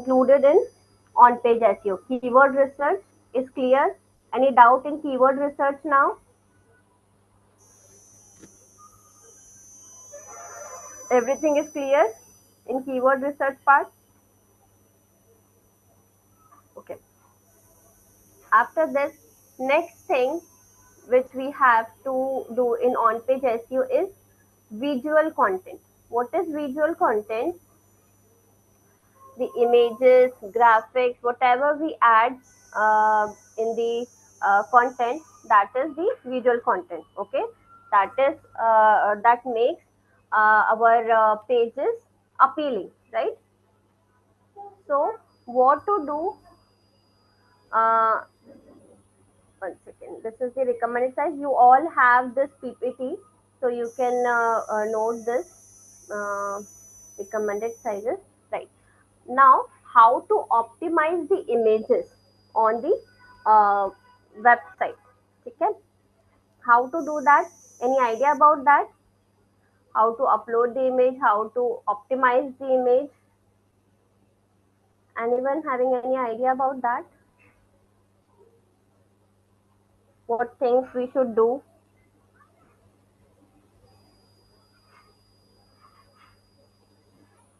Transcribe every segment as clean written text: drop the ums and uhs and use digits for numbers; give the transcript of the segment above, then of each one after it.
included in on-page SEO. Keyword research is clear. Any doubt in keyword research now? Everything is clear in keyword research part? Okay. After this, next thing which we have to do in on-page SEO is visual content. What is visual content? The images, graphics, whatever we add in the content, that is the visual content. Okay, that makes our pages appealing, right? So, what to do? Uh, One second. This is the recommended size. You all have this PPT, so you can note this recommended sizes. Right. Now, how to optimize the images on the website? Okay. How to do that? Any idea about that? How to upload the image? How to optimize the image? Anyone having any idea about that? What things we should do?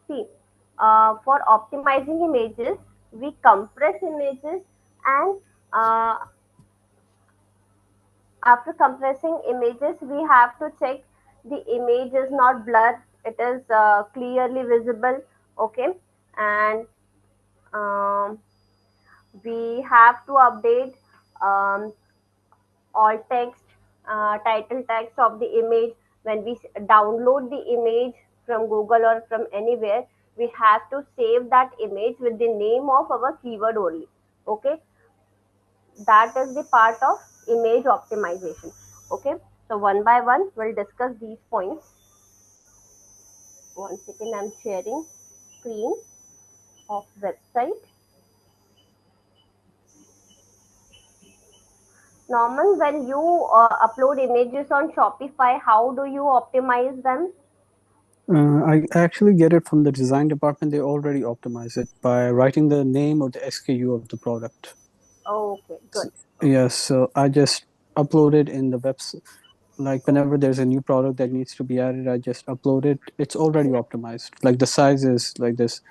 See, for optimizing images, we compress images, and after compressing images, we have to check the image is not blurred, it is clearly visible. Okay, and um, we have to update um, all text, title text of the image. When we download the image from Google or from anywhere, we have to save that image with the name of our keyword only. Okay, that is the part of image optimization. Okay, so one by one we'll discuss these points. One second, I'm sharing screen of website. Norman, when you upload images on Shopify, how do you optimize them? I actually get it from the design department. They already optimize it by writing the name or the SKU of the product. Okay, So, good. yes, so I just upload it in the website. Like whenever there's a new product that needs to be added, I just upload it. It's already optimized. Like the size is like this,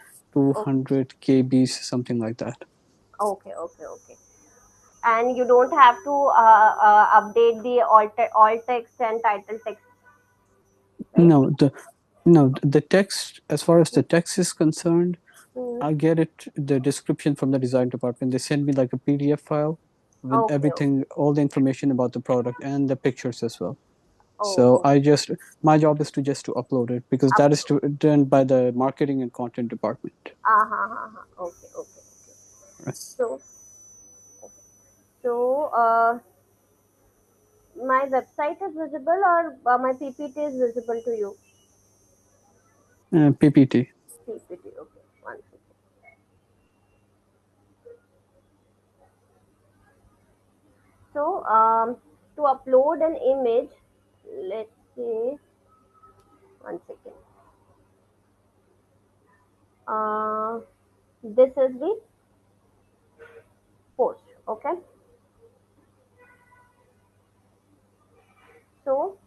Okay, 200 kbs, something like that. okay, okay, okay. And you don't have to update the alt text and title text, right? No, the text. As far as the text is concerned, Mm. I get it, the description from the design department. They send me like a PDF file with Okay, everything, all the information about the product and the pictures as well. oh, So oh, I just, my job is to just to upload it because that is upload. done by the marketing and content department. Okay, okay, okay. Right. So, so my website is visible, or my PPT is visible to you? PPT. PPT, okay. One second. So, to upload an image, let's say, one second. Uh, this is the post, okay? So,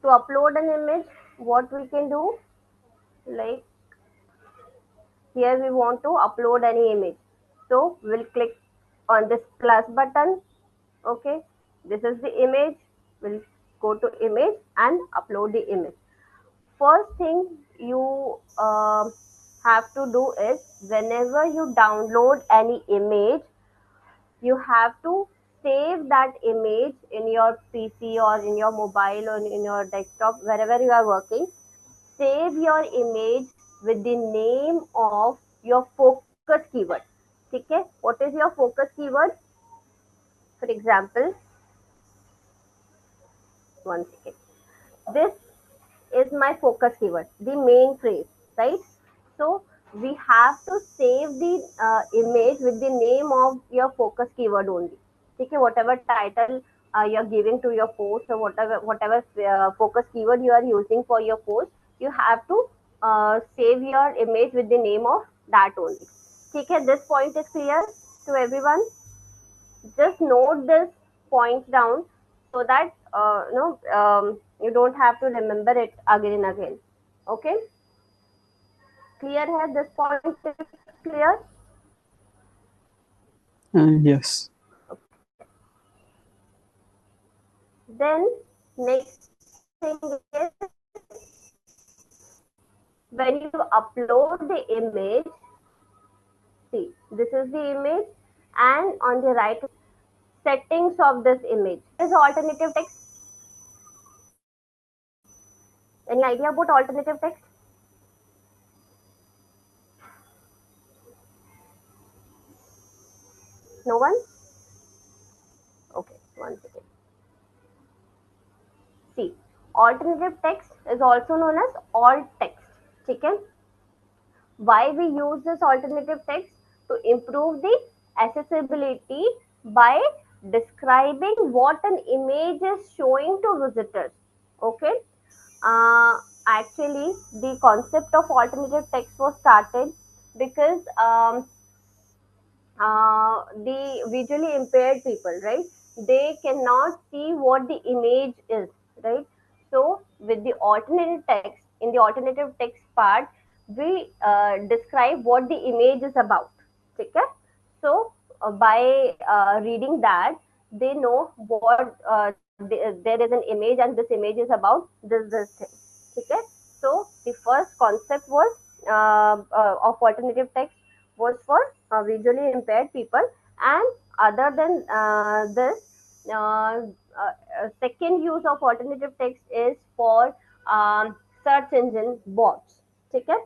to upload an image, what we can do, like here we want to upload any image. So, we'll click on this plus button, okay? This is the image. We'll go to image and upload the image. First thing you have to do is whenever you download any image, you have to save that image in your PC or in your mobile or in your desktop, wherever you are working. Save your image with the name of your focus keyword. Okay, what is your focus keyword? For example, one second. This is my focus keyword, the main phrase, right? So we have to save the image with the name of your focus keyword only. Okay, whatever title you're giving to your post, or whatever focus keyword you are using for your post, you have to save your image with the name of that only. ठीक है, this point is clear to everyone. Just note this point down so that you don't have to remember it again and again. Okay, clear है, this point is clear. Yes. Then next thing is, when you upload the image, see, this is the image, and on the right settings of this image is alternative text. Any idea about alternative text? No one? Okay, one second. See, alternative text is also known as alt text. Okay? Why we use this alternative text? To improve the accessibility by describing what an image is showing to visitors. Okay? Actually, the concept of alternative text was started because the visually impaired people, right? They cannot see what the image is, right? So, with the alternative text, in the alternative text part, we describe what the image is about. Okay? So, by reading that, they know what there is an image, and this image is about this thing. Okay? So, the first concept was of alternative text was for visually impaired people, and other than this, second use of alternative text is for search engine bots. Okay?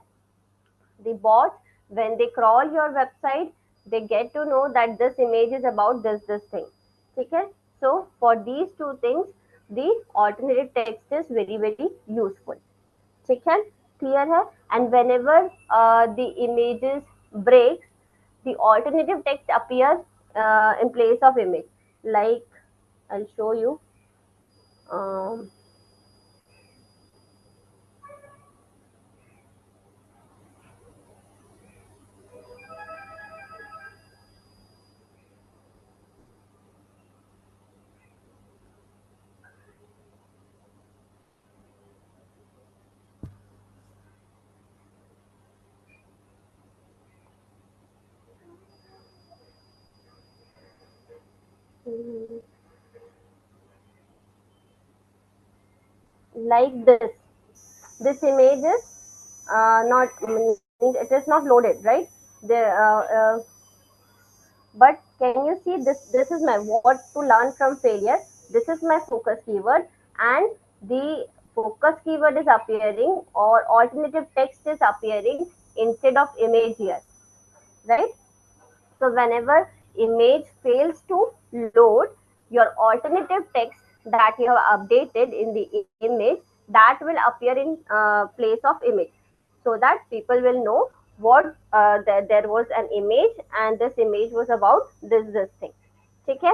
The bots, when they crawl your website, they get to know that this image is about this thing. Okay? So for these two things, the alternative text is very useful. ठीक है, clear है. And whenever the images breaks, the alternative text appears in place of image. Like, I'll show you. um, like this image is not, it is not loaded, right? The but can you see this is my what to learn from failure. This is my focus keyword, and the focus keyword is appearing, or alternative text is appearing instead of image here, right? So whenever image fails to load, your alternative text that you have updated in the image, that will appear in place of image, so that people will know what that there was an image, and this image was about this thing. Okay?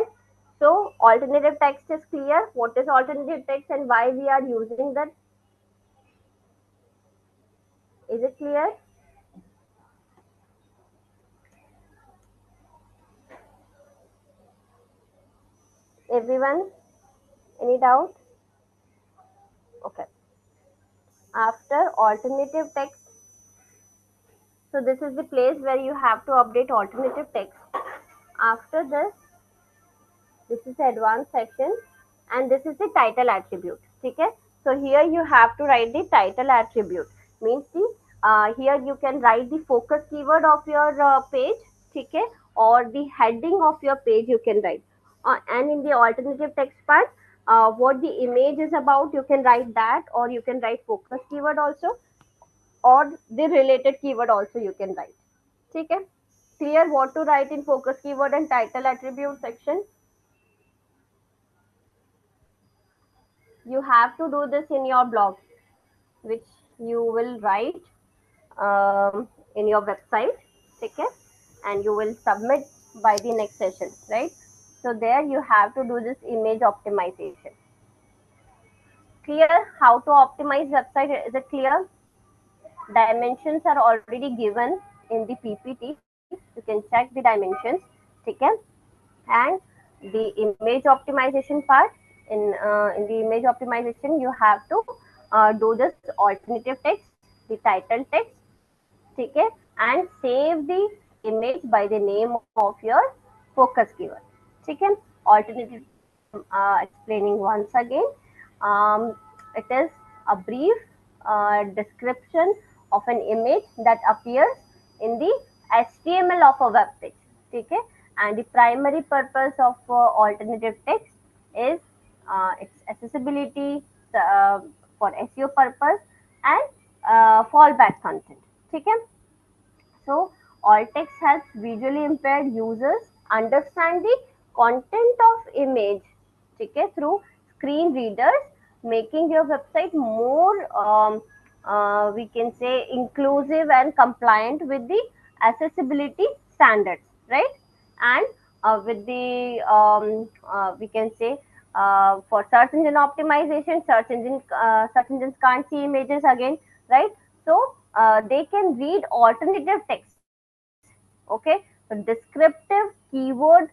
So alternative text is clear. What is alternative text and why we are using that? Is it clear, everyone? Any doubt? Okay. After alternative text, so this is the place where you have to update alternative text. After this is the advanced section, and this is the title attribute. Okay? So here you have to write the title attribute. Means the here you can write the focus keyword of your page. Okay? Or the heading of your page you can write. And in the alternative text part, what the image is about, you can write that, or you can write focus keyword also, or the related keyword also you can write. ठीक है, clear what to write in focus keyword and title attribute section? You have to do this in your blog, which you will write in your website. Okay? And you will submit by the next session, right? So there you have to do this image optimization. Clear how to optimize website? Is it clear? Dimensions are already given. in the PPT. You can check the dimensions. Okay, and the image optimization part, in the image optimization you have to do this alternative text, the title text. Okay, and save the image by the name of your focus keyword. Okay, alternative text, explaining once again. It is a brief description of an image that appears in the HTML of a web page. Okay, and the primary purpose of alternative text is its accessibility, uh, for SEO purpose, and fallback content. Okay, so alt text helps visually impaired users understand the content of image, okay, through screen readers, making your website more, we can say, inclusive and compliant with the accessibility standards, right? And with the, we can say, for search engine optimization, search engines can't see images again, right? So they can read alternative text. Okay, so descriptive keyword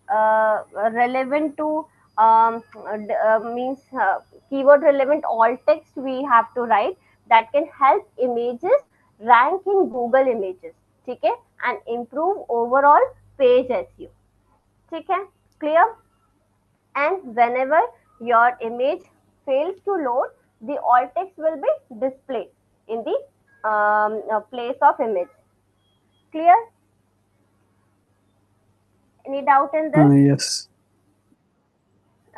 relevant to, means keyword relevant alt text we have to write, that can help images rank in Google images. Okay, and improve overall page SEO. Okay, clear? And whenever your image fails to load, the alt text will be displayed in the place of image. Clear? Any doubt in this? Yes.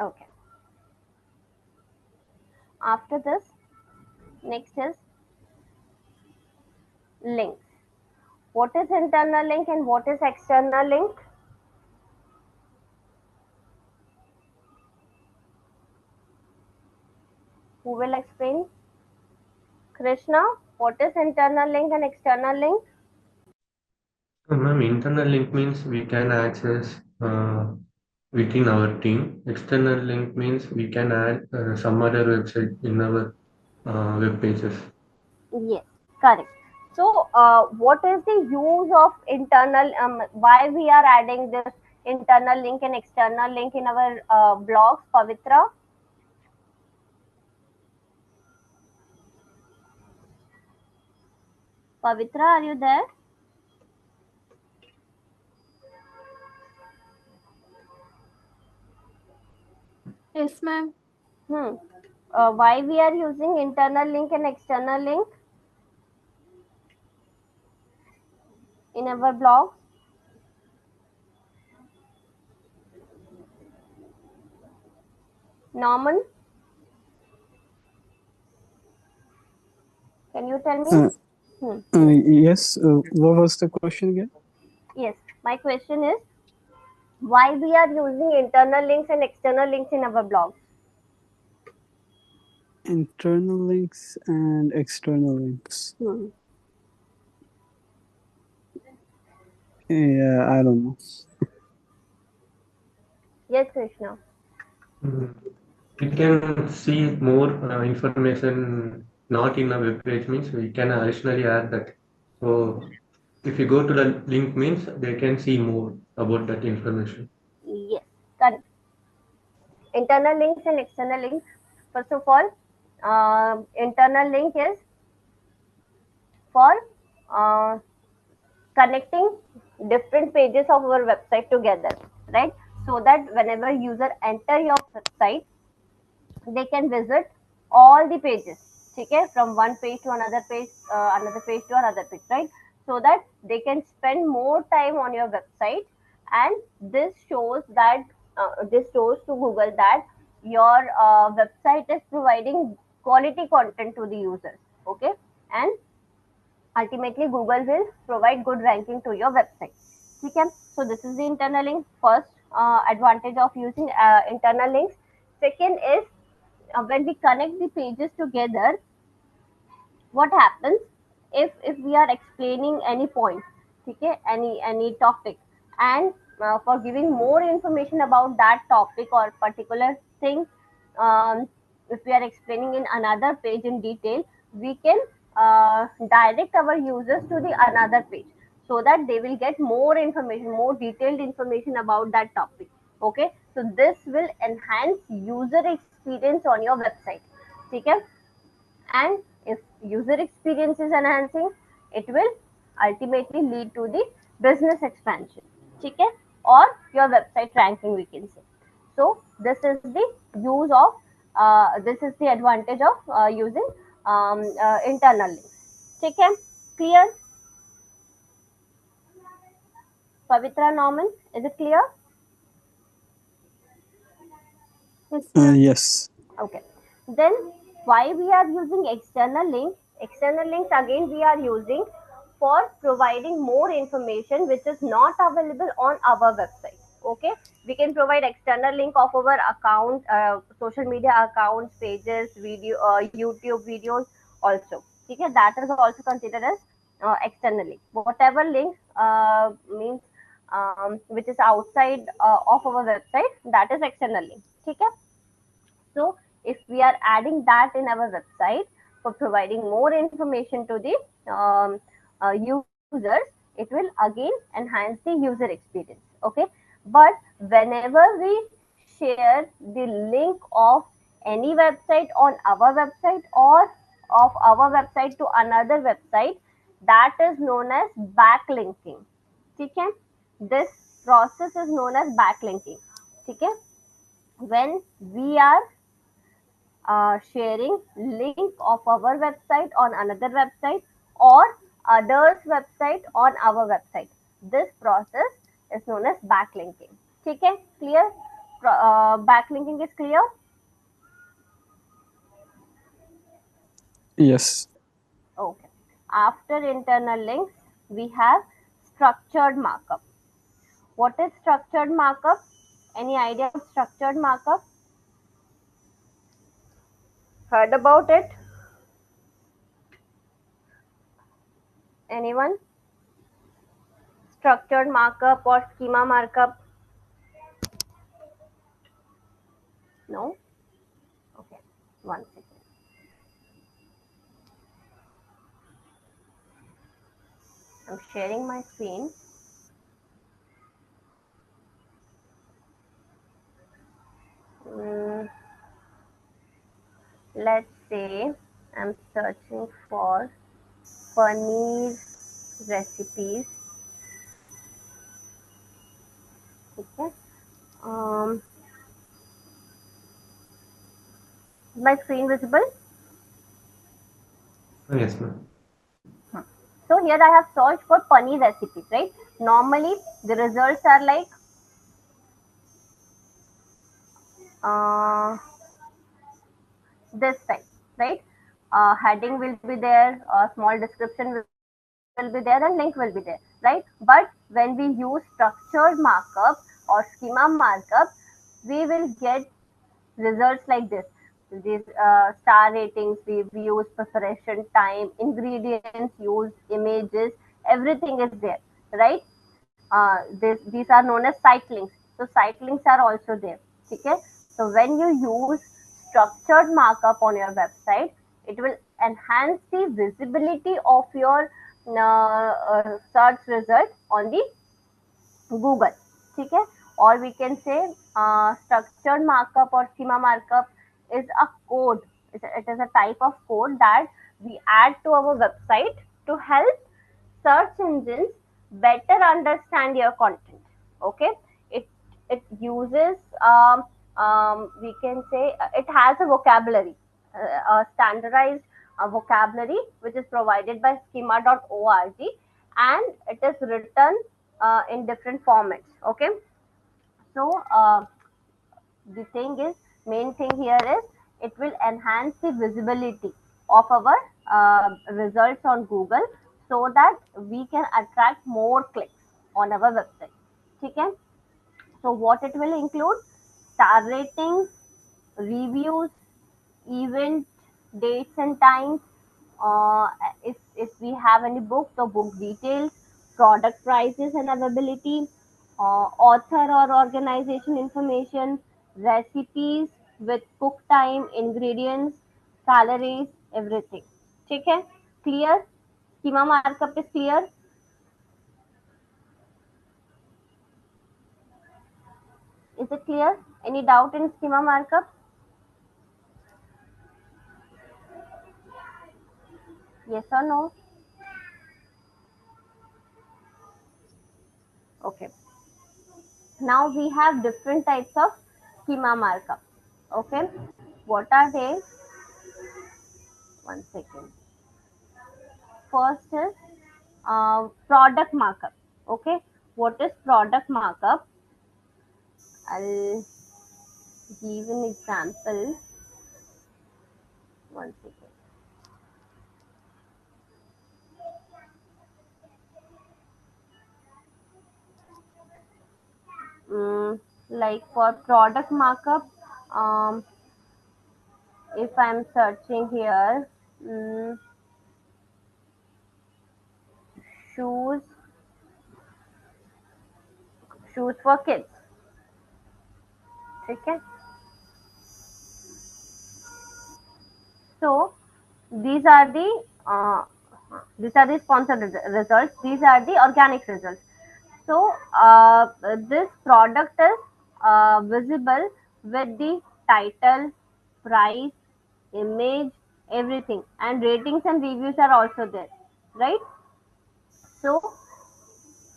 Okay. After this, next is links. What is internal link and what is external link? Who will explain? Krishna, what is internal link and external link? Ma'am, internal link means we can access within our team. External link means we can add some other website in our web pages. Yes, correct. So, what is the use of internal? Why we are adding this internal link and external link in our blogs, Pavitra? Pavitra, are you there? Yes, ma'am. Hmm. Why we are using internal link and external link in our blog? Norman, can you tell me? Uh, Hmm. yes. What was the question again? Yes, my question is why we are using internal links and external links in our blog? Internal links and external links. Hmm. Yeah, I don't know. Yes, Krishna. Mm. We can see more information not in a web page means we can additionally add that. So if you go to the link means they can see more about that information. Yes, correct. Internal links and external links. First of all, internal link is for uh, connecting different pages of our website together, right? So that whenever user enter your website, they can visit all the pages, okay, from one page to another page to another page, right? So that they can spend more time on your website, and this shows to Google that your website is providing quality content to the users. Okay, and ultimately Google will provide good ranking to your website. Okay, so this is the internal link. First advantage of using internal links. Second is, when we connect the pages together, what happens if we are explaining any point, okay, any topic, and for giving more information about that topic or particular thing, if we are explaining in another page in detail, we can direct our users to the another page. so that they will get more information, more detailed information about that topic. Okay, so this will enhance user experience on your website. Okay, and if user experience is enhancing, it will ultimately lead to the business expansion. Okay, or your website ranking, we can say. So this is the use of this is the advantage of using internal links. Okay, clear? Pavitra, Norman, is it clear? Yes, ma'am. Yes. Okay. Then why we are using external links? External links again we are using for providing more information which is not available on our website. Okay. We can provide external link of our account, social media accounts, pages, video, YouTube videos also. Okay. That is also considered as external link. Whatever link means which is outside of our website, that is external link. Okay. So if we are adding that in our website for providing more information to the users, it will again enhance the user experience. Okay, but whenever we share the link of any website on our website or of our website to another website, that is known as backlinking. Okay, this process is known as backlinking. Okay, when we are sharing link of our website on another website or others website on our website, this process is known as backlinking. Okay, clear? Backlinking is clear? Yes. Okay. After internal links, we have structured markup. What is structured markup? Any idea about structured markup? Heard about it? Anyone? Structured markup or schema markup? No? Okay, one second. I'm sharing my screen. Mm, let's say I'm searching for paneer recipes. Okay. Um, is my screen visible? Yes, ma'am. So here I have searched for paneer recipes, right? Normally the results are like uh, this type, right? Heading will be there, a small description will be there, and link will be there, right? But when we use structured markup or schema markup, we will get results like this. These star ratings, reviews, preparation time, ingredients used, images, everything is there, right? These are known as site links. So site links are also there. Okay. So when you use structured markup on your website, it will enhance the visibility of your search result on the Google. ठीक है, or we can say structured markup or schema markup is a code. It is a type of code that we add to our website to help search engines better understand your content. Okay, it uses we can say it has a vocabulary, a standardized vocabulary which is provided by schema.org, and it is written in different formats. Okay, so the thing is, main thing here is it will enhance the visibility of our results on Google so that we can attract more clicks on our website. Okay, so what it will include: star ratings, reviews, event dates and times, uh, if we have any book, the book details, product prices and availability, author or organization information, recipes with cook time, ingredients, calories, everything. ठीक है? Clear? Schema markup is clear? Is it clear? Any doubt in schema markup? Yes or no? Okay. Now we have different types of schema markup. Okay. What are they? One second. First is product markup. Okay. What is product markup? I'll give an example. One second. Like for product markup, um, if I'm searching here, mm, shoes, shoes for kids. Okay. So these are the sponsored results. These are the organic results. So this product is visible with the title, price, image, everything, and ratings and reviews are also there, right? So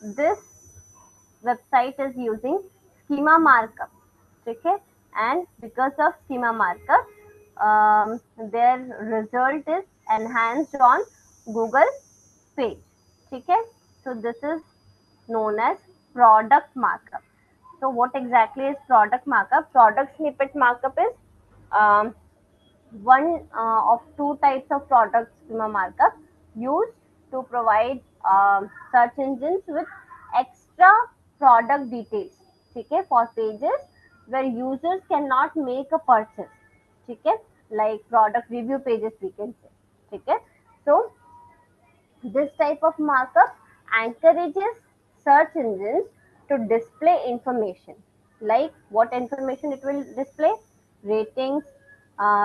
this website is using schema markup. Okay, and because of schema markup, their result is enhanced on Google page. Okay, so this is known as product markup. So what exactly is product markup? Product snippet markup is um, one of two types of product schema markup used to provide search engines with extra product details, okay, for pages where users cannot make a purchase, okay, like product review pages we can say, okay. So this type of markup encourages search engines to display information. Like what information it will display? Ratings,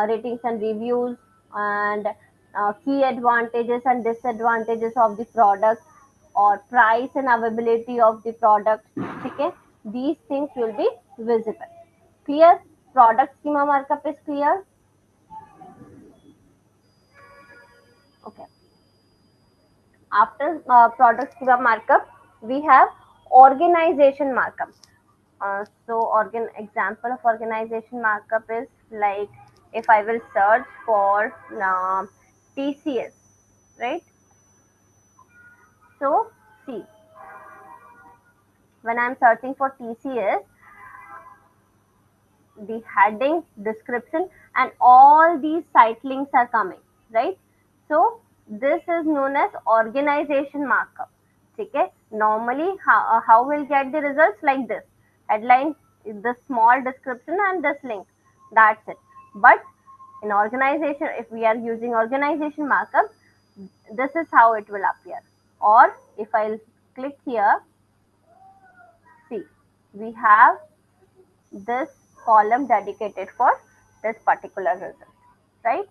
ratings and reviews, and key advantages and disadvantages of the product, or price and availability of the product. Okay, these things will be visible. Clear? Product schema markup is clear. Okay. After product schema markup, we have organization markup. So example of organization markup is like if I will search for TCS, right? So see, when I'm searching for TCS, the heading, description, and all these site links are coming, right? So this is known as organization markup. Okay, normally how we'll get the results like this: headline, the small description, and this link. That's it. But in organization, if we are using organization markup, this is how it will appear. Or if I'll click here, see, we have this column dedicated for this particular result, right?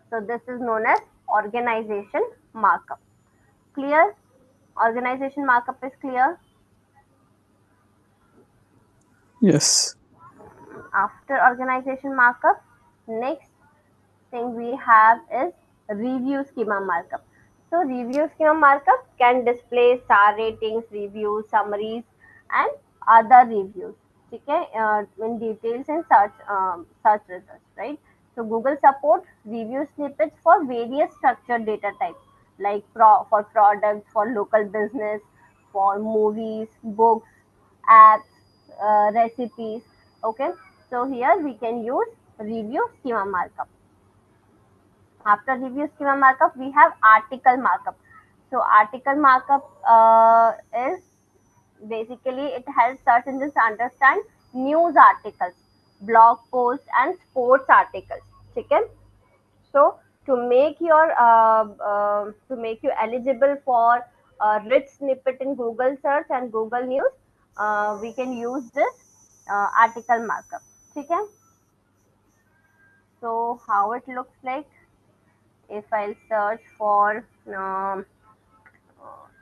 So this is known as organization markup. Clear? Organization markup is clear. Yes. After organization markup, next thing we have is review schema markup. So review schema markup can display star ratings, reviews, summaries, and other reviews. Okay, in details and search results, right? So Google supports review snippets for various structured data types, like for products, for local business, for movies, books, apps, recipes. Okay, so here we can use review schema markup. After review schema markup, we have article markup. So article markup is basically it helps search engines understand news articles, blog posts, and sports articles. Okay. So to make you eligible for a rich snippet in Google search and Google News, we can use this article markup. Okay. So how it looks like? If I'll search for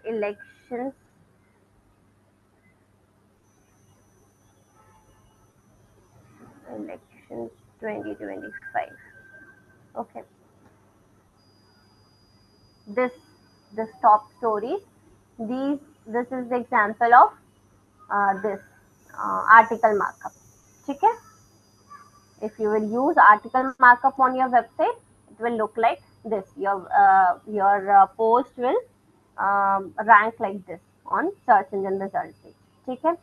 elections, elections 2025. Okay, this top stories. This is the example of this article markup. Okay, if you will use article markup on your website, it will look like this. Your post will rank like this on search engine result page. Okay,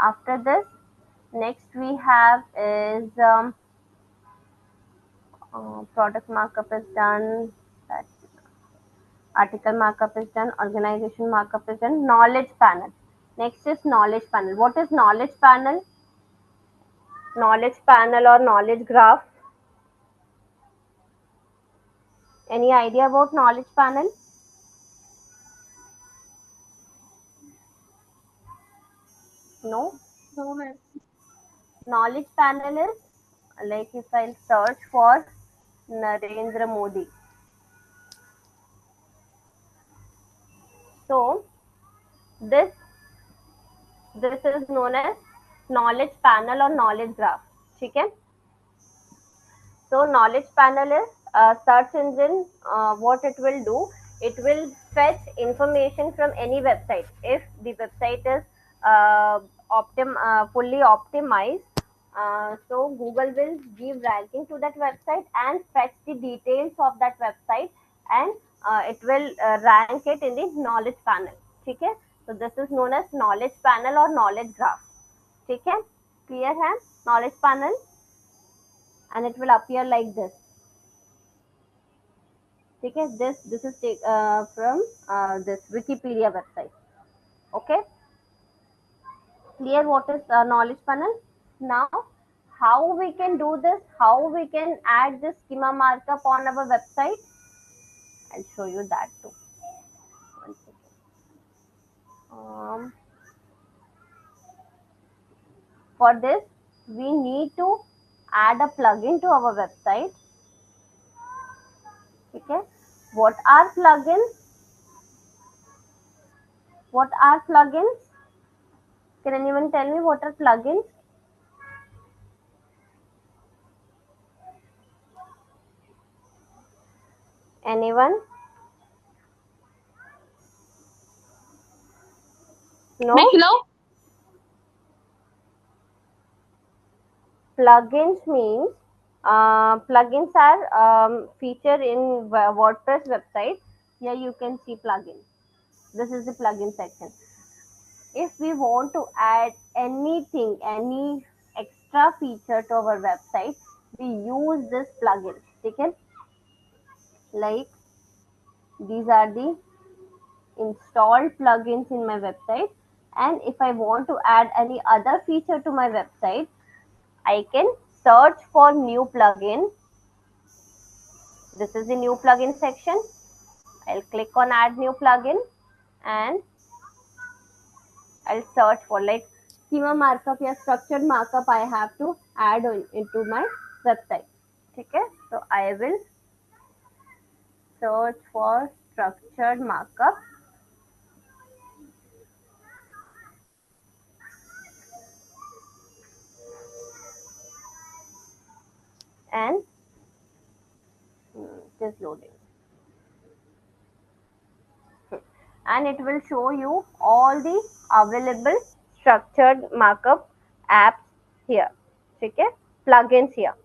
after this, next we have is product markup is done. That article markup is done. Organization markup is done. Knowledge panel. Next is knowledge panel. What is knowledge panel? Knowledge panel or knowledge graph. Any idea about knowledge panel? No. No, ma'am. Knowledge panel is like if I search for Narendra Modi. So this is known as knowledge panel or knowledge graph. Okay. So knowledge panel is search engine. What it will do, it will fetch information from any website. If the website is fully optimized, so Google will give ranking to that website and fetch the details of that website, and it will rank it in the knowledge panel. Okay, so this is known as knowledge panel or knowledge graph. Okay, clear है knowledge panel, and it will appear like this. Okay, this is from this Wikipedia website. Okay, clear what is knowledge panel? Now, how we can do this? How we can add this schema markup on our website? I'll show you that too. One second. For this, we need to add a plugin to our website. Okay, what are plugins? What are plugins? Can anyone tell me what are plugins? Anyone? No? Plugins means plugins are featured in WordPress website. Here you can see plugins. This is the plugin section. If we want to add anything, any extra feature to our website, we use this plugin. Okay? Like these are the installed plugins in my website, and if I want to add any other feature to my website, I can search for new plugin. This is the new plugin section. I'll click on add new plugin and I'll search for like schema markup or structured markup I have to add into my website. Okay, so I will search for structured markup and it is loading. And it will show you all the available structured markup apps here. Okay, plugins here.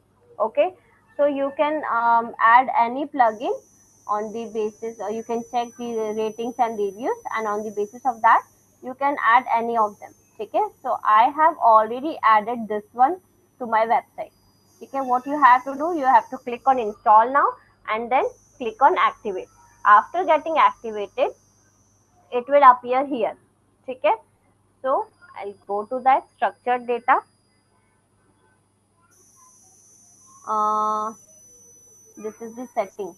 Okay, so you can add any plugin on the basis, or you can check the ratings and reviews, and on the basis of that you can add any of them. Okay, so I have already added this one to my website. Okay, what you have to do, you have to click on install now and then click on activate. After getting activated, it will appear here. Okay, so I'll go to that structured data. This is the setting.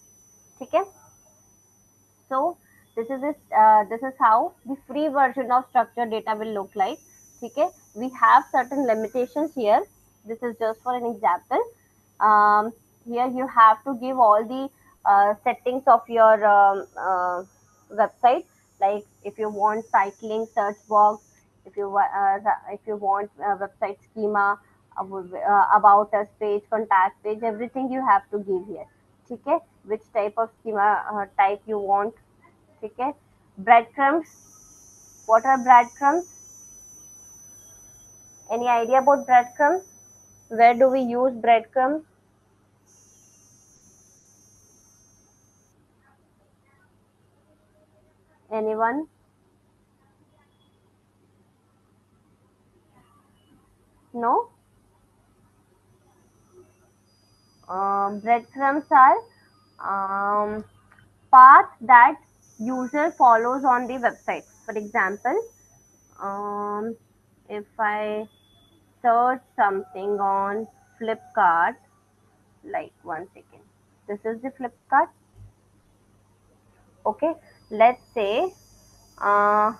Okay, so this is how the free version of structured data will look like. Okay, we have certain limitations here. This is just for an example. Here you have to give all the settings of your website, like if you want site link search box, if you want website schema, about us page, contact page, everything you have to give here. Okay, which type of schema type you want. Okay, breadcrumbs. What are breadcrumbs? Any idea about breadcrumbs? Where do we use breadcrumbs? Anyone? No. Breadcrumbs are um, path that user follows on the website. For example, if I search something on Flipkart, like one second, this is the Flipkart. Okay, let's say uh,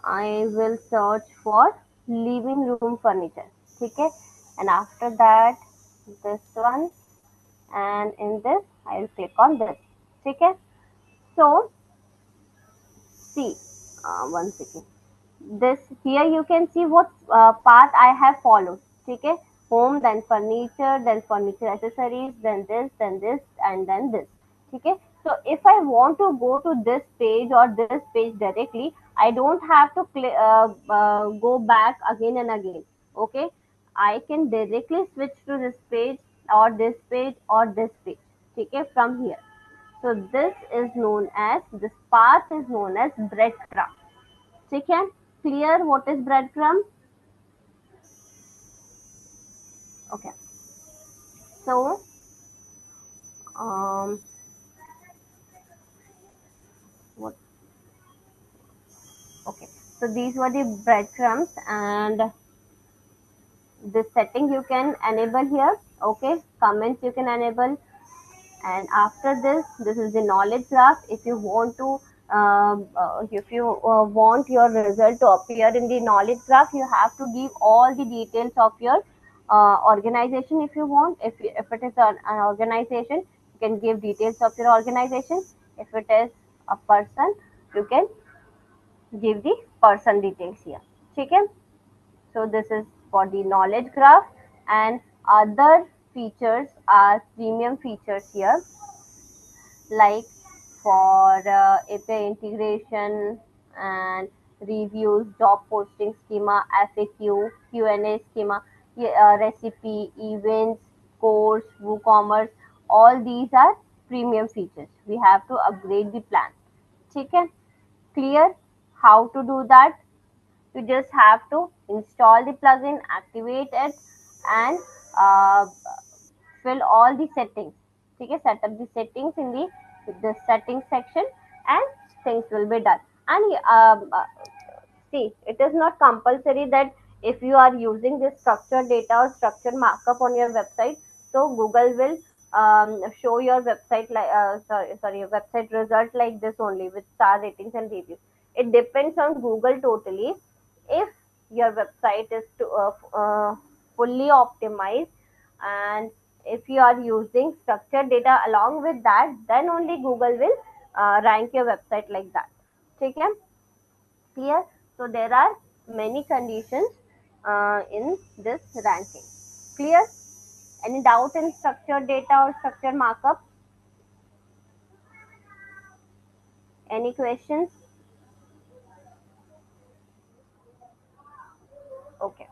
I will search for living room furniture. Okay, and after that, this one, and in this, I'll click on this. Okay, so see, one second. This here you can see what path I have followed. Okay, home, then furniture accessories, then this, and then this. Okay, so if I want to go to this page or this page directly, I don't have to go back again and again. Okay, I can directly switch to this page or this page or this page. Okay, from here. So this path is known as breadcrumb. ठीक है clear what is breadcrumb. Okay, so um what okay, so these were the breadcrumbs, and this setting you can enable here. Okay, comments you can enable, and after this is the knowledge graph. If you want to if you want your result to appear in the knowledge graph, you have to give all the details of your organization. If you want, if it is an organization, you can give details of your organization. If it is a person, you can give the person details here. Okay, so this is for the knowledge graph, and other features are premium features here, like for API integration and reviews, job posting schema, FAQ, Q&A schema, recipe, events, course, WooCommerce. All these are premium features. We have to upgrade the plan. Okay, clear how to do that? You just have to install the plugin, activate it, and uh, fill all the settings. Okay, set up the settings in the settings section, and things will be done. And see, it is not compulsory that if you are using this structured data or structured markup on your website, so Google will show your website like your website result like this only with star ratings and reviews. It depends on Google totally. If your website is fully optimized, and if you are using structured data along with that, then only Google will rank your website like that. Okay, clear? So there are many conditions in this ranking. Clear? Any doubt in structured data or structured markup? Any questions? Okay,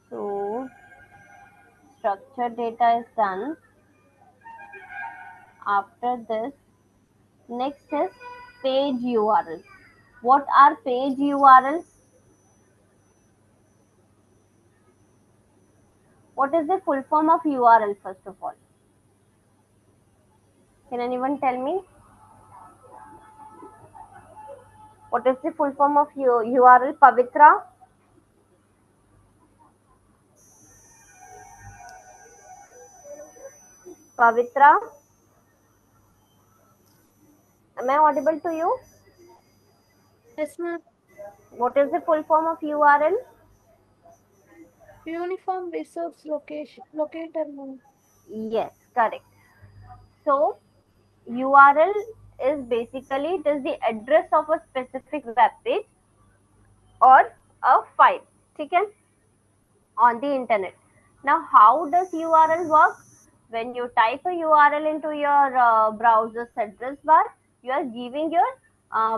so structured data is done. After this, next is page URLs. What are page URLs? What is the full form of URL first of all? Can anyone tell me? What is the full form of URL? Pavitra? Pavitra? Am I audible to you? Yes, ma'am. What is the full form of URL? Uniform resource location locator, ma'am. Yes, correct. So URL is basically it is the address of a specific web page or a file. ठीक है? on the internet. Now, how does URL work? When you type a URL into your browser's address bar, you are giving your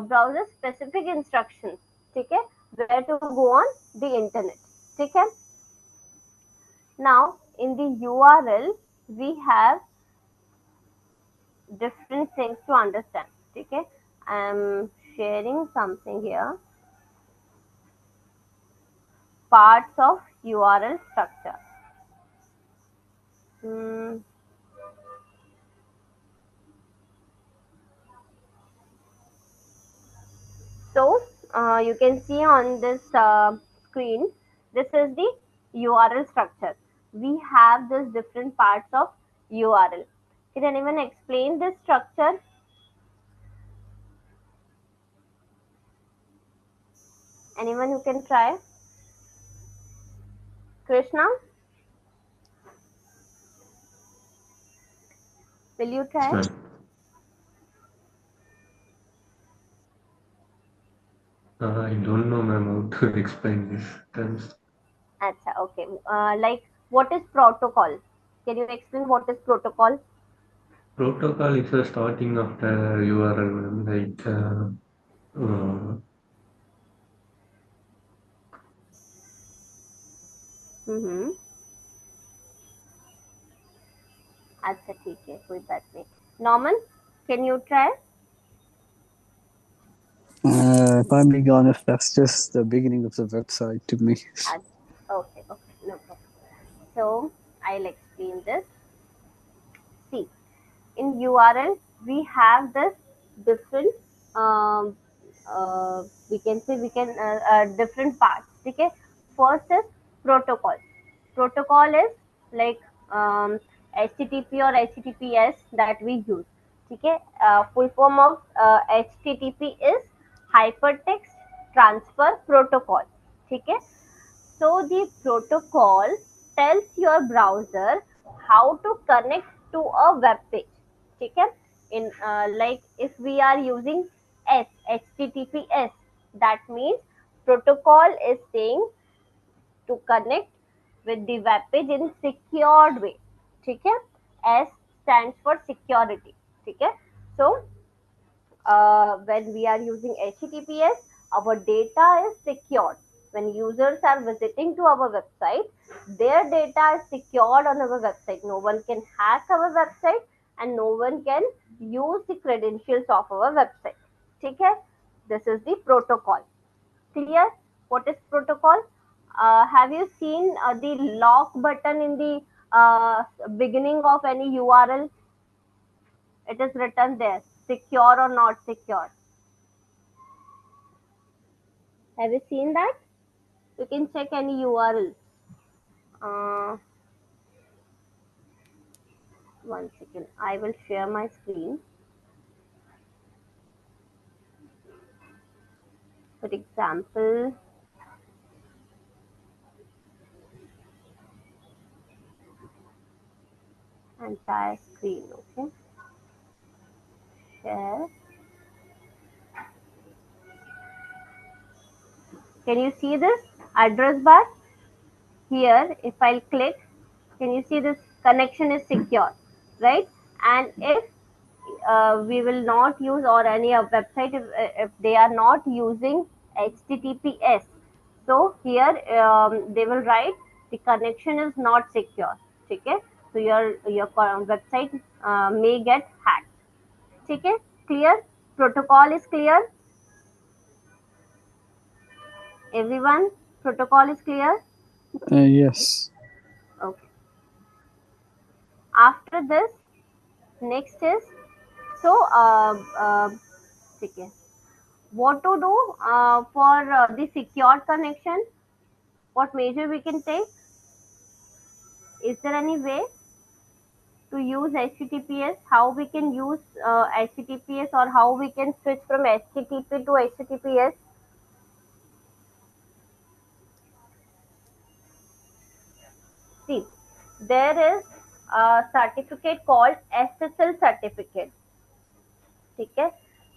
browser specific instructions, okay, where to go on the internet, okay. Now, in the URL, we have different things to understand, okay. I'm sharing something here. Parts of URL structure. Hmm. So you can see on this screen, this is the URL structure. We have this different parts of URL. Can anyone explain this structure? Anyone who can try? Krishna, will you Yes, try? ma'am. I don't know, ma'am, how to explain this terms. Acha, okay. Like, what is protocol? Can you explain what is protocol? Protocol is the starting of the URL, ma'am. Mm-hmm. अच्छा ठीक है कोई बात नहीं. Norman, can you try? If I'm being honest, that's just the beginning of the website to me. Okay, okay, no problem. So I'll explain this. See, in URL we have this different. Um, we can say we can different parts. Okay, first is protocol. Protocol is like HTTP or HTTPS that we use. Okay, full form of HTTP is hypertext transfer protocol. Okay, so the protocol tells your browser how to connect to a web page. Okay, in like if we are using HTTPS, that means protocol is saying to connect with the web page in secured way. ठीक है, S stands for security. ठीक है, so when we are using HTTPS, our data is secured. When users are visiting to our website, their data is secured on our website. No one can hack our website and no one can use the credentials of our website. ठीक है? This is the protocol. Clear? What is protocol? Have you seen the lock button in the beginning of any URL? It is written there, secure or not secure. Have you seen that? You can check any URL. Uh, One second. I will share my screen. For example, entire screen. Okay. Share. Can you see this address bar? Here, if I'll click, can you see this connection is secure, right? And if we will not use or any website if they are not using HTTPS, so here they will write the connection is not secure. Okay, so your website may get hacked. Okay, clear? Protocol is clear. Everyone, protocol is clear. Yes. Okay. After this, next is so okay. What to do for the secure connection? What measure we can take? Is there any way to use HTTPS? How we can use HTTPS or how we can switch from HTTP to HTTPS? See, there is a certificate called SSL certificate. Okay,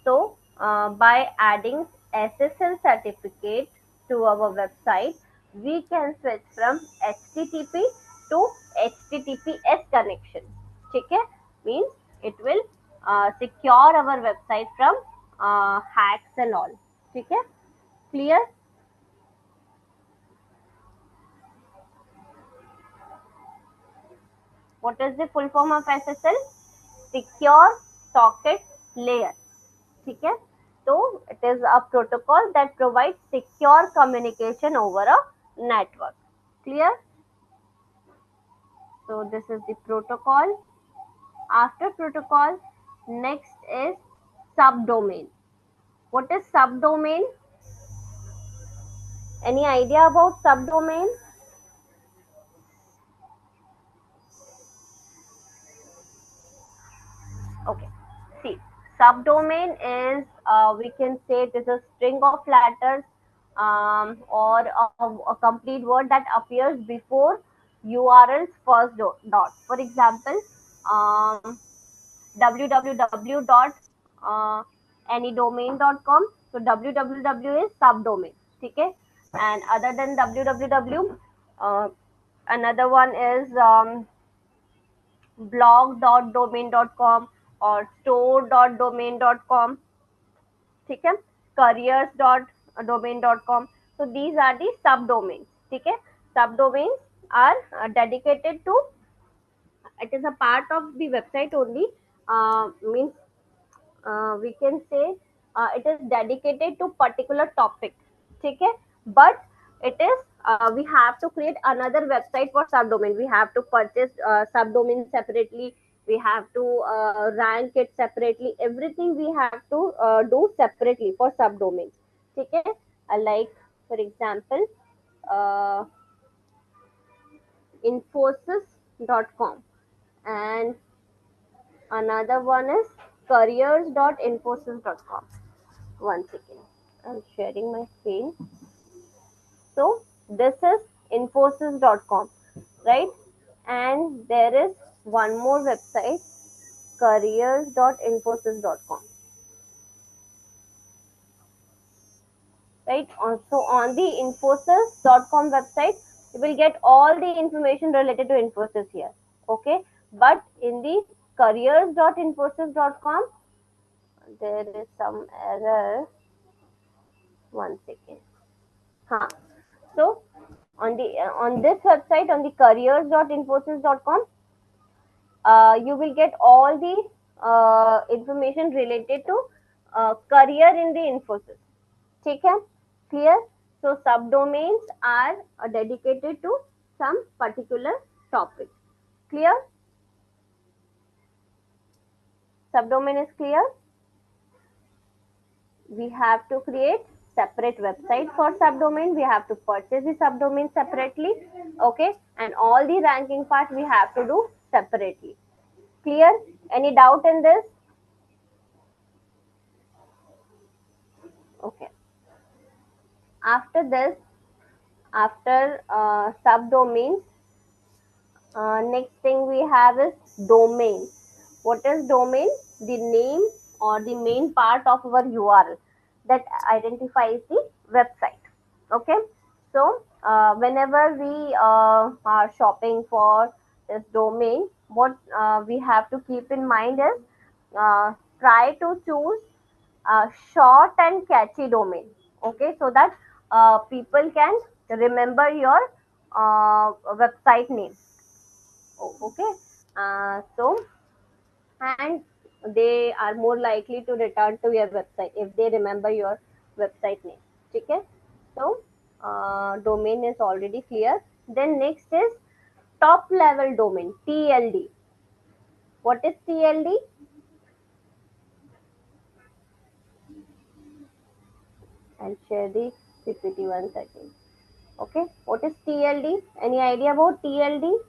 so by adding SSL certificate to our website, we can switch from HTTP to HTTPS connection. ठीक है, means it will secure our website from hacks and all. ठीक है, clear? What is the full form of SSL? Secure Socket Layer. ठीक है, so it is a protocol that provides secure communication over a network. Clear? So this is the protocol. After protocol, next is subdomain. What is subdomain? Any idea about subdomain? Okay, see, subdomain is, we can say it is a string of letters or a complete word that appears before URL's first dot. For example, www dot anydomain.com. So www is subdomain. Okay, and other than www, another one is blog.domain.com or store.domain.com. ठीक है, careers.domain.com. So these are the subdomains. ठीक है, subdomains are dedicated to, it is a part of the website only, means we can say it is dedicated to particular topic. ठीक है, but it is we have to create another website for subdomain. We have to purchase subdomain separately, we have to rank it separately, everything we have to do separately for subdomains. ठीक है, like for example uh, infosys.com, and another one is careers.infosys.com. One second, I'm sharing my screen. So this is infosys.com, right? And there is one more website, careers.infosys.com, right? Also on the infosys.com website, you will get all the information related to Infosys here. Okay, but in the careers.infosys.com, there is some error. One second. Huh. So on this website, on the careers.infosys.com, you will get all the information related to career in the Infosys. ठीक है, clear? So subdomains are dedicated to some particular topic. Clear? Subdomain is clear. We have to create separate website for subdomain, we have to purchase the subdomain separately. Okay, and all the ranking part we have to do separately. Clear? Any doubt in this? Okay, after this, after subdomains, next thing we have is domain. What is domain? The name or the main part of our URL that identifies the website. Okay, so whenever we are shopping for this domain, what we have to keep in mind is try to choose a short and catchy domain. Okay, so that people can remember your website name. Okay, so, and they are more likely to return to your website if they remember your website name. Okay, so domain is already clear. Then next is top level domain, TLD. What is TLD? I'll share the PPT one second. Okay, what is TLD? Any idea about TLD?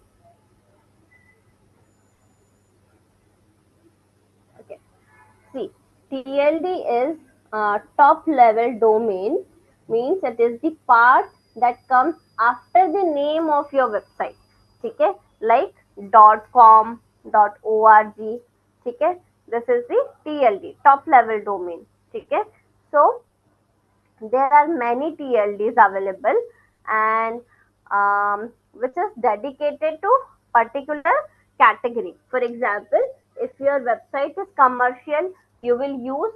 Okay, see, TLD is top level domain, means it is the part that comes after the name of your website. Okay, like .com, .org. Okay, this is the TLD, top level domain. Okay, so there are many TLDs available. and which is dedicated to particular category. For example, if your website is commercial, you will use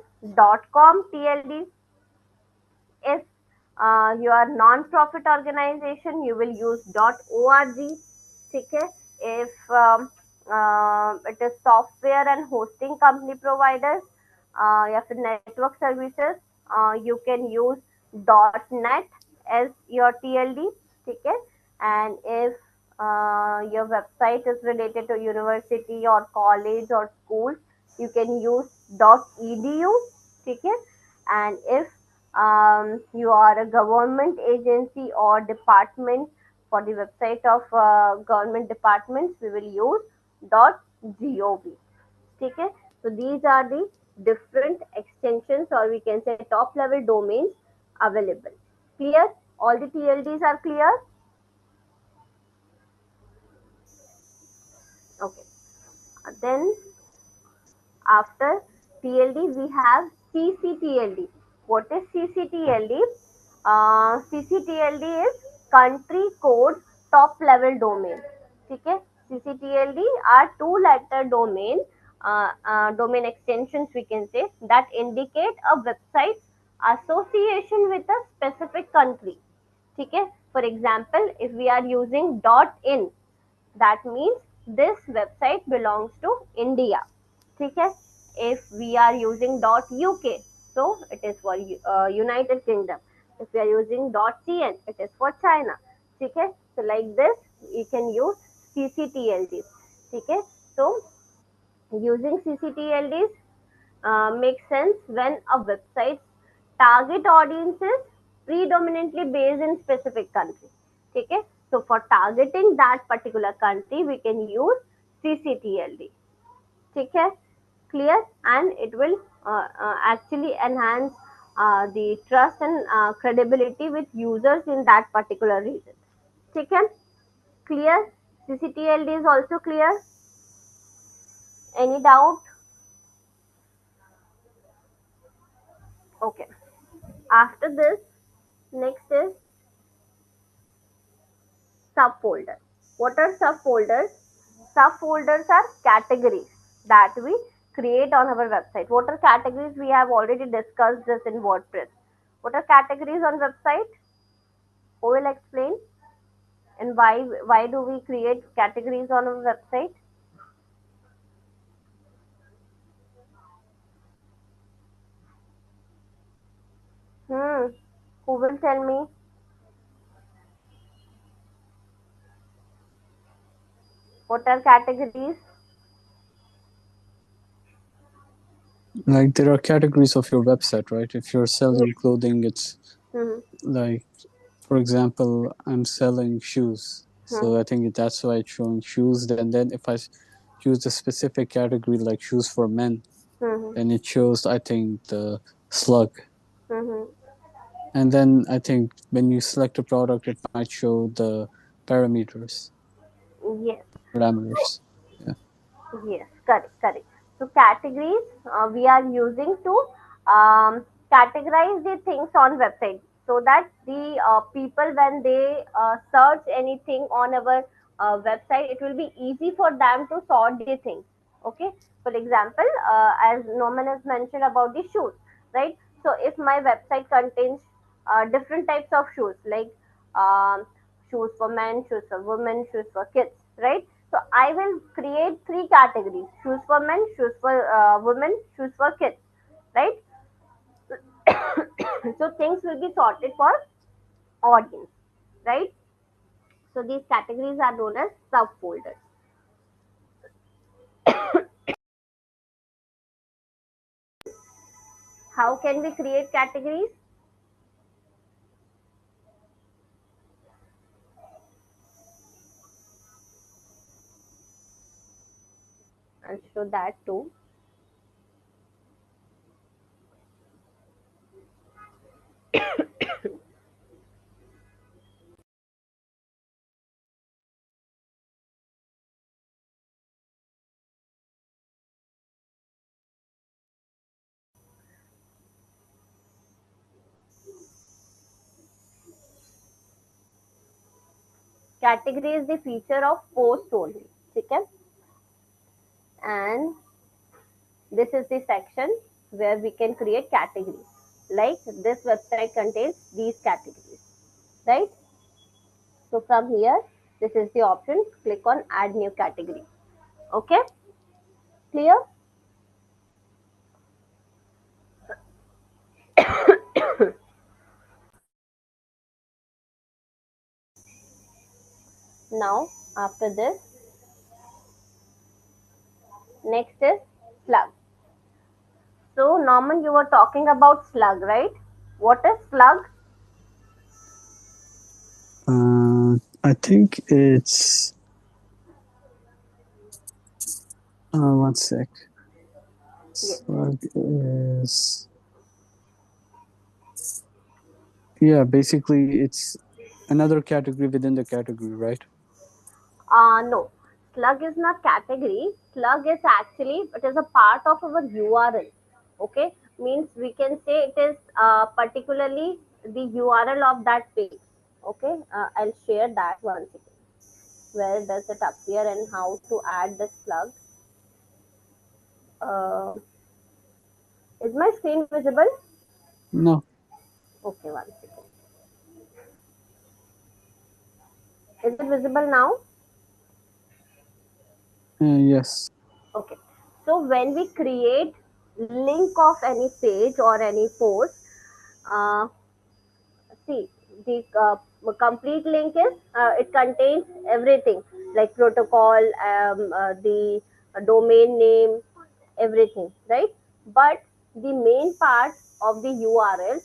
.com TLD. If you are non-profit organization, you will use .org. Okay? If it is software and hosting company providers, या फिर network services, you can use .net as your TLD. ठीक है? And if your website is related to university or college or school, you can use .edu. ठीक है? And if you are a government agency or department, for the website of government departments, we will use .gov. ठीक है? So these are the different extensions, or we can say top level domains available. Clear? All the TLDs are clear? Okay. Then after TLD, we have CCTLD. What is CCTLD? CCTLD is country code top level domain. ठीक है? CCTLD are two-letter domain extensions, we can say, that indicate a website's association with a specific country. ठीक है? For example, if we are using .in, that means this website belongs to India. ठीक है? If we are using .uk, so it is for United Kingdom. If we are using .cn, it is for China. ठीक है? So like this, you can use CCTLDs. ठीक है? So using CCTLDs makes sense when a website's target audience is predominantly based in specific country. ठीक है? So for targeting that particular country, we can use CCTLD. ठीक है? Clear? And it will actually enhance the trust and credibility with users in that particular region. ठीक है? Clear? CCTLD is also clear? Any doubt? Okay. After this, next is subfolder. What are subfolders? Subfolders are categories that we create on our website. What are categories? We have already discussed this in WordPress. What are categories on website? Who will explain? And why do we create categories on our website? Hmm. Who will tell me? What are categories? Like there are categories of your website, right? If you're selling Yes. clothing, it's Hmm. like, for example, I'm selling shoes, so Hmm. I think that's why it's showing shoes. Then if I choose a specific category like shoes for men, Hmm. then it shows, I think, the slug. Hmm. And then I think when you select a product, it might show the parameters, Yes. parameters. Yeah. Yes, correct, correct. So categories we are using to categorize the things on website, so that the people, when they search anything on our website, it will be easy for them to sort the things. Okay. For example, as Norman has mentioned about the shoes, right? So if my website contains different types of shoes, like um, shoes for men, shoes for women, shoes for kids, right? So I will create three categories: shoes for men, shoes for women, shoes for kids, right? So things will be sorted for audience, right? So these categories are known as subfolders. How can we create categories? I'll show that too. Category is the feature of post only. Okay? And this is the section where we can create categories. Like this website contains these categories, right? So from here, this is the option. Click on add new category. Okay, clear? Now, after this, next is slug. So, Norman, you were talking about slug, right? What is slug? I think it's one sec. Yes. Slug is, yeah, basically it's another category within the category, right? No, slug is not category. Slug is actually, it is a part of our URL. Okay, means we can say it is particularly the URL of that page. Okay, I'll share that once again. Where does it appear and how to add the slug? Uh, is my screen visible? No. Okay, one second. Is it visible now? Yes. Okay. So when we create link of any page or any post, uh, see the complete link is it contains everything like protocol, the domain name, everything, right? But the main part of the URL,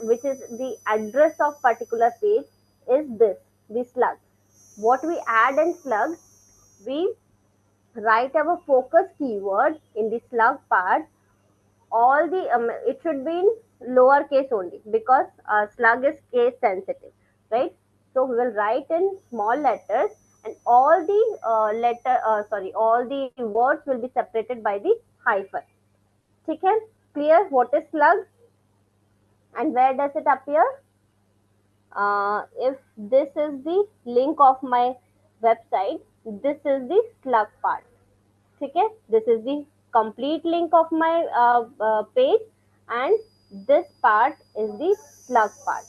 which is the address of particular page, is this the slug. What we add in slug, we write our focus keyword in the slug part. All the it should be in lowercase only because slug is case sensitive, right? So we will write in small letters, and all the all the words will be separated by the hyphen. Okay, clear? What is slug and where does it appear? If this is the link of my website, this is the slug part. Okay, this is the complete link of my page, and this part is the slug part.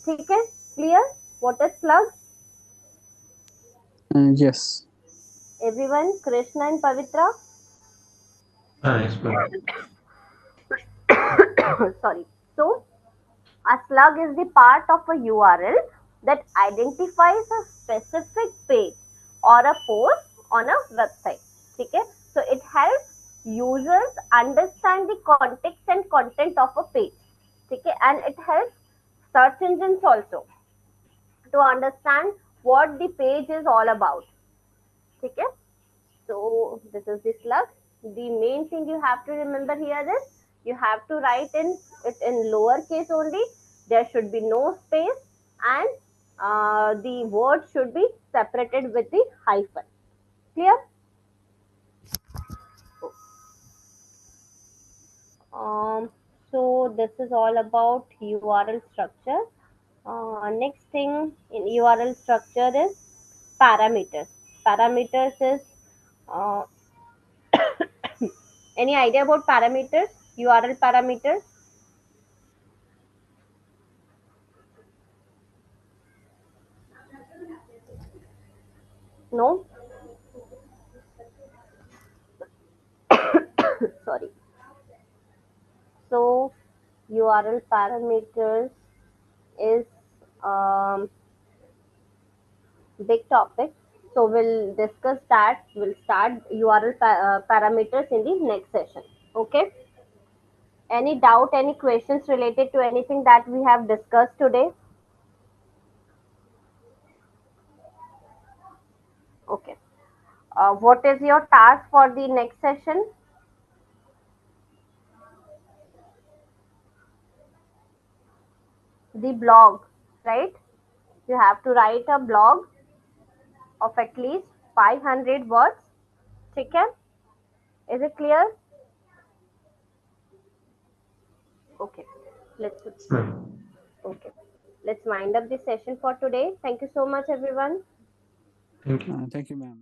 Okay, clear? What is slug? Yes. Everyone, Krishna and Pavitra. Yes, ma'am. Sorry. So a slug is the part of a URL that identifies a specific page or a post on a website. Okay? So it helps users understand the context and content of a page. Okay? And it helps search engines also to understand what the page is all about. Okay? So this is the slug. The main thing you have to remember here is you have to write in it in lowercase only. There should be no space, and the word should be separated with the hyphen. Clear? So this is all about URL structure. Next thing in URL structure is parameters. Parameters is uh, any idea about parameters? URL parameters? No? Sorry. So URL parameters is big topic. So we'll discuss that. We'll start URL parameters in the next session. Okay. Any doubt, any questions related to anything that we have discussed today? Okay. What is your task for the next session? The blog, right? You have to write a blog of at least 500 words. Okay. Is it clear? Okay. Let's Yes, ma'am. okay. let's wind up this session for today. Thank you so much, everyone. Thank you. Thank you, ma'am.